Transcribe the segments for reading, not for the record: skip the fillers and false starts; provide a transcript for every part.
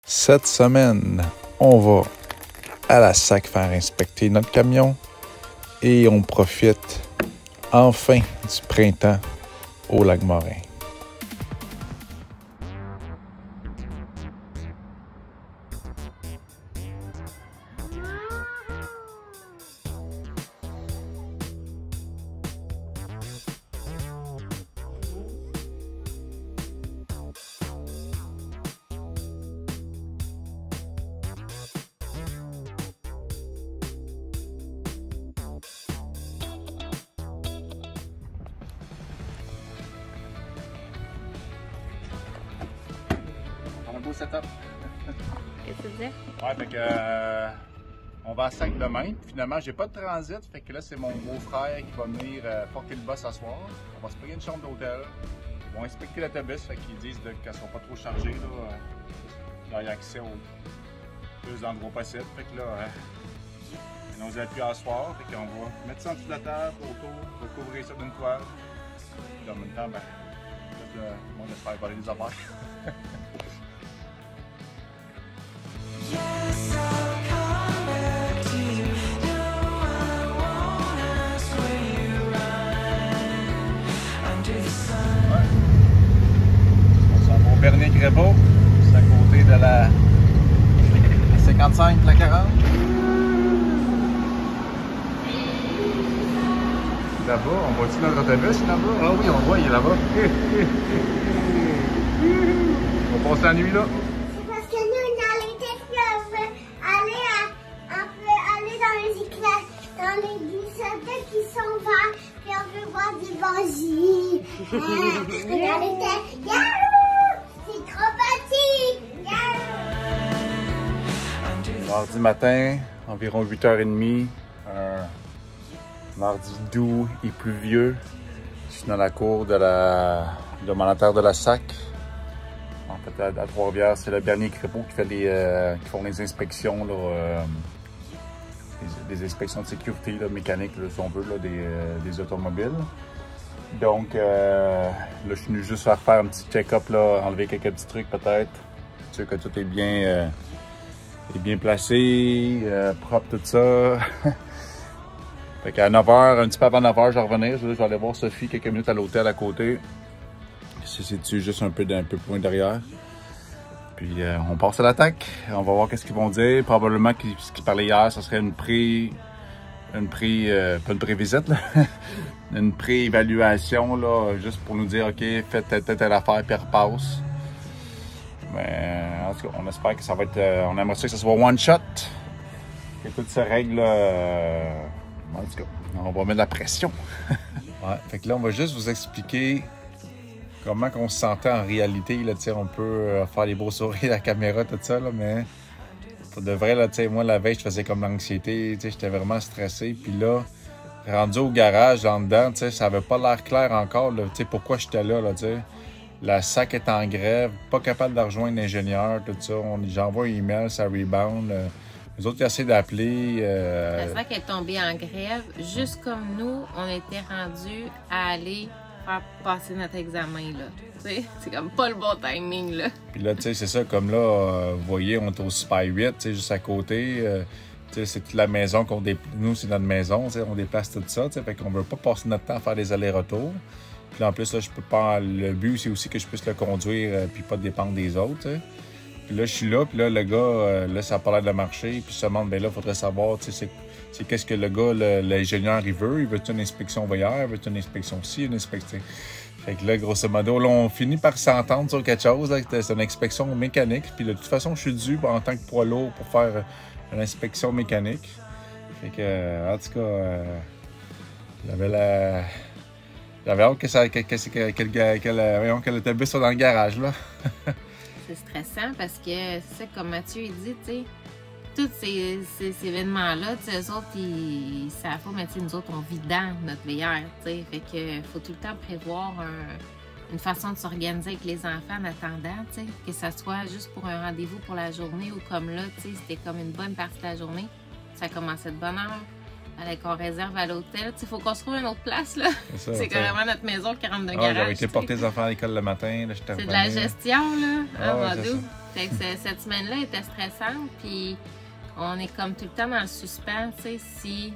Cette semaine, on va à la SAC faire inspecter notre camion et on profite enfin du printemps au Lac-Morin. Un beau setup. Qu'est-ce que tu disais? Ouais, fait que on va à SAC demain. Finalement, j'ai pas de transit, fait que là, c'est mon beau-frère qui va venir porter le bus ce soir. On va se payer une chambre d'hôtel. Ils vont inspecter l'autobus, fait qu'ils disent qu'elle ne soit pas trop chargée. Là, il y a accès aux deux endroits possibles. Fait que là, ils nous appuient à soir, fait qu'on va mettre ça en dessous de la table, autour, recouvrir ça d'une toile. Puis en même temps, ben, le monde espère voler des affaires. Bernier-Crépeau, c'est à côté de la 55, la 40. Là-bas, on voit-tu notre autobus là-bas? Ah oui, on le voit, il est là-bas. On passe la nuit là. C'est parce que nous, dans les textes, on peut aller dans les éclats, dans les bibliothèques qui sont verts, puis on peut voir des bougies. Regardez, c'est trop petit! Mardi matin, environ 8h30, mardi doux et pluvieux. Je suis dans la cour de mandataire de la SAC. En fait, à Trois-Rivières, c'est le Bernier-Crépeau qui qui font les inspections, là, des inspections de sécurité là, mécanique, là, si on veut, là, des automobiles. Donc, là, je suis venu juste faire un petit check-up, là, enlever quelques petits trucs peut-être. Sûr que tout est bien placé, propre tout ça. Fait qu'à 9h, un petit peu avant 9h, je vais revenir. Je vais aller voir Sophie quelques minutes à l'hôtel à côté. Si c'est juste un peu plus loin derrière. Puis on passe à l'attaque. On va voir qu'est-ce qu'ils vont dire. Probablement ce qu'ils parlaient hier, ce serait pas une pré-visite, là. Une pré-évaluation, là, juste pour nous dire, OK, faites telle affaire, puis repasse. Mais en tout cas, on espère que ça va être... on aimerait ça que ça soit one shot. Que tout se règle, en tout cas, on va mettre de la pression. Ouais, fait que là, on va juste vous expliquer comment on se sentait en réalité. Là, on peut faire les beaux sourires à la caméra, tout ça, là, mais pour de vrai, là, moi, la veille, je faisais comme l'anxiété. J'étais vraiment stressé. Puis là, rendu au garage, en dedans, ça avait pas l'air clair encore, là, pourquoi j'étais là, t'sais. La SAC est en grève, pas capable de rejoindre l'ingénieur, tout ça. J'envoie un email, ça rebound. Les autres, ils essaient d'appeler. La SAC est tombée en grève. Juste comme nous, on était rendus à aller faire passer notre examen, là. C'est comme pas le bon timing, là. Puis là, c'est ça, comme là, vous voyez, on est au Spy 8, juste à côté. C'est toute la maison qu'on déplace. Nous, c'est notre maison, on déplace tout ça. Fait qu'on veut pas passer notre temps à faire des allers-retours. Puis là, en plus, là, je peux pas. Le but, c'est aussi que je puisse le conduire puis pas dépendre des autres. T'sais. Puis là, je suis là, puis là, le gars, là, ça a pas l'air de marcher. Puis je me demande, ben là, il faudrait savoir, c'est qu'est-ce que le gars, l'ingénieur, il veut. Il veut-tu une inspection voyeur? Il veut-tu une inspection ci, une inspection. Fait que là, grosso modo, là, on finit par s'entendre sur quelque chose. C'est une inspection mécanique. Puis de toute façon, je suis dû en tant que poids lourd pour faire une inspection mécanique. Fait que, en tout cas, j'avais hâte que l'autobus soit dans le garage, là. C'est stressant parce que, c'est comme Mathieu il dit, tu sais, tous ces événements-là, eux autres, ils savent pas, mais nous autres, on vit dans notre VR, tu sais. Fait que faut tout le temps prévoir une façon de s'organiser avec les enfants en attendant, tu sais, que ça soit juste pour un rendez-vous pour la journée ou comme là, tu sais, c'était comme une bonne partie de la journée. Ça commençait de bonne heure. fallait qu'on réserve à l'hôtel. Il faut qu'on se trouve une autre place, là. C'est carrément notre maison qui rentre dans le garage. J'avais été porter les enfants à l'école le matin. C'est de la gestion, là. Ouais, cette semaine-là était stressante, puis on est comme tout le temps dans le suspens, tu sais, si...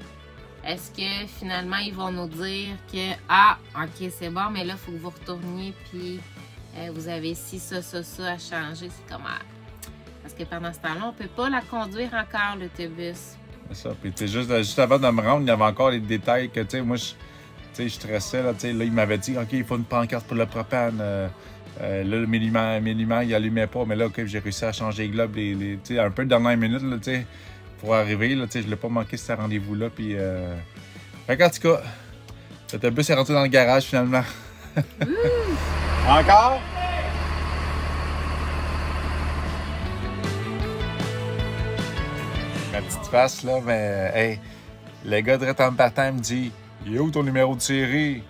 Est-ce que finalement ils vont nous dire que ok, c'est bon, mais là, il faut que vous retourniez, puis vous avez ça à changer. C'est comme parce que pendant ce temps-là, on peut pas la conduire encore, l'autobus. C'est ça. Puis juste avant de me rendre, il y avait encore les détails que, tu sais, moi, je stressais. Là, il m'avait dit, OK, il faut une pancarte pour le propane. Là, le millimètre, il allumait pas. Mais là, OK, j'ai réussi à changer les globes, un peu de dernière minute, là, tu sais. Pour arriver, là, je ne l'ai pas manqué ce rendez-vous-là. Puis, en tout cas, l'autobus est rentré dans le garage finalement. Encore? Ma petite face, là, mais hey, le gars de en partant me dit il est où ton numéro de série?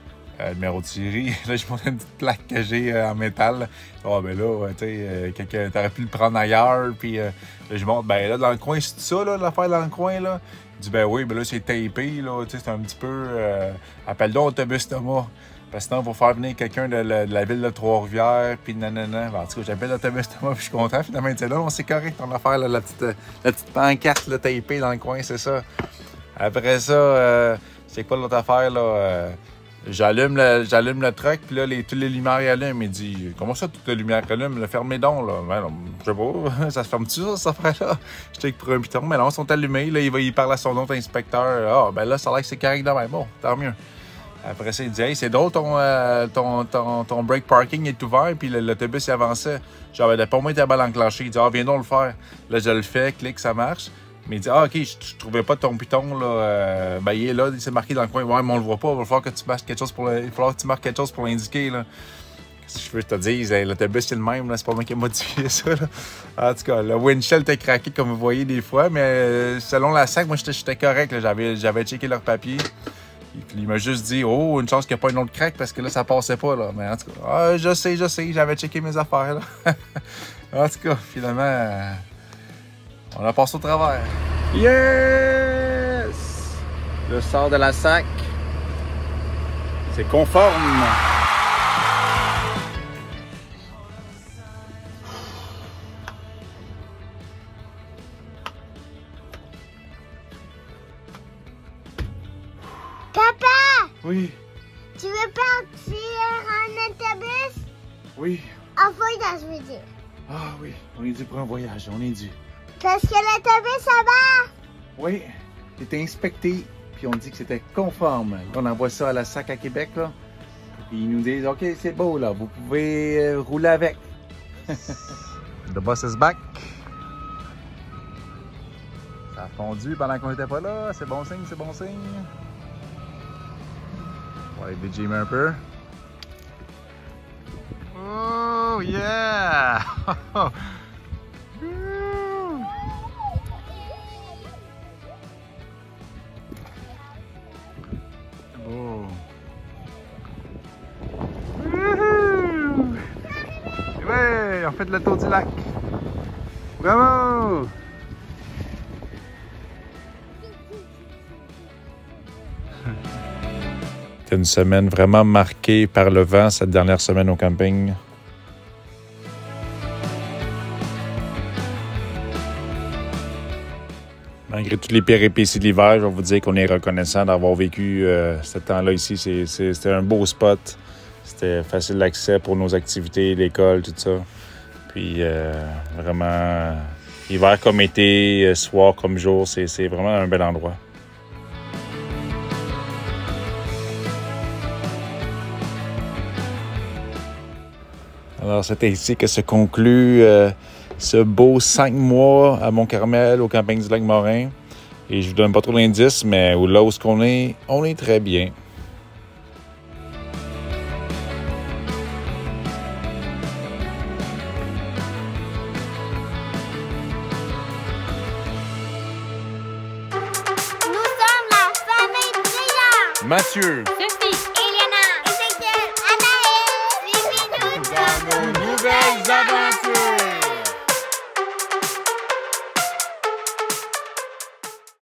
Numéro de série, là, je montre une petite plaque que j'ai en métal. Ben là, tu sais, t'aurais pu le prendre ailleurs. Puis là, je montre, ben là, dans le coin, c'est ça, là, l'affaire dans le coin, là? Il dit, ben oui, ben là, c'est tapé, là, tu sais, c'est un petit peu. Appelle donc Autobus Thomas. Parce que sinon, il va faire venir quelqu'un de la ville de Trois-Rivières, puis nanana. Ben, en tout cas, j'appelle Autobus Thomas, puis je suis content, finalement. Il dit, là, c'est correct, ton affaire, là, la petite pancarte, là, tapée dans le coin, c'est ça. Après ça, c'est quoi l'autre affaire, là? J'allume le truck, puis là, toutes les lumières allument. Il dit, comment ça, toutes les lumières allument? Le fermez donc, là. Ben, non, je sais pas, ça se ferme-tu, ça, cette affaire-là? Je check pour un piton, mais non, ils sont allumés. Là, il parle à son autre inspecteur. Ben là, ça a l'air que c'est correct de même. Bon, tant mieux. Après ça, il dit, hey, c'est drôle, ton brake parking est ouvert, puis l'autobus, il avançait. Genre, ben, pour moi, il était mal enclenché. Il dit, viens donc le faire. Là, je le fais, clique, ça marche. Mais il dit, OK, je trouvais pas ton piton, là. Ben, il est là, il s'est marqué dans le coin. Ouais, mais on le voit pas. Il va falloir que tu marques quelque chose pour l'indiquer, là. Qu'est-ce que je veux te dire? L'autobus, c'est le même, là. C'est pas moi qui ai modifié ça, là. En tout cas, le windshield était craqué, comme vous voyez des fois. Mais selon la SAC, moi, j'étais correct, là. J'avais checké leur papier. Il m'a juste dit, une chance qu'il n'y a pas une autre craque parce que là, ça passait pas, là. Mais en tout cas, je sais, j'avais checké mes affaires, là. En tout cas, finalement, on a passé au travers. Yes! Je sors de la SAC. C'est conforme. Papa! Oui. Tu veux partir en autobus? Oui. En voyage, je veux dire. Ah oui, on est dû pour un voyage, on est dû. Parce que l'autobus, ça va? Oui, c'était inspecté, puis on dit que c'était conforme. On envoie ça à la SAC à Québec, là. Puis ils nous disent, OK, c'est beau, là, vous pouvez rouler avec. The bus is back. Ça a fondu pendant qu'on n'était pas là, c'est bon signe, c'est bon signe. On va aller déjammer un peu. Oh, yeah! Oh. Ouais, on fait le tour du lac. Bravo! C'était une semaine vraiment marquée par le vent, cette dernière semaine au camping. Malgré toutes les péripéties de l'hiver, je vais vous dire qu'on est reconnaissant d'avoir vécu ce temps-là ici. C'était un beau spot. C'était facile d'accès pour nos activités, l'école, tout ça. Puis vraiment, hiver comme été, soir comme jour, c'est vraiment un bel endroit. Alors, c'est ici que se conclut ce beau 5 mois à Mont-Carmel, au camping du Lac-Morin. Et je vous donne pas trop d'indices, mais là où on est très bien. Nous sommes la famille brillante! Mathieu, Sophie,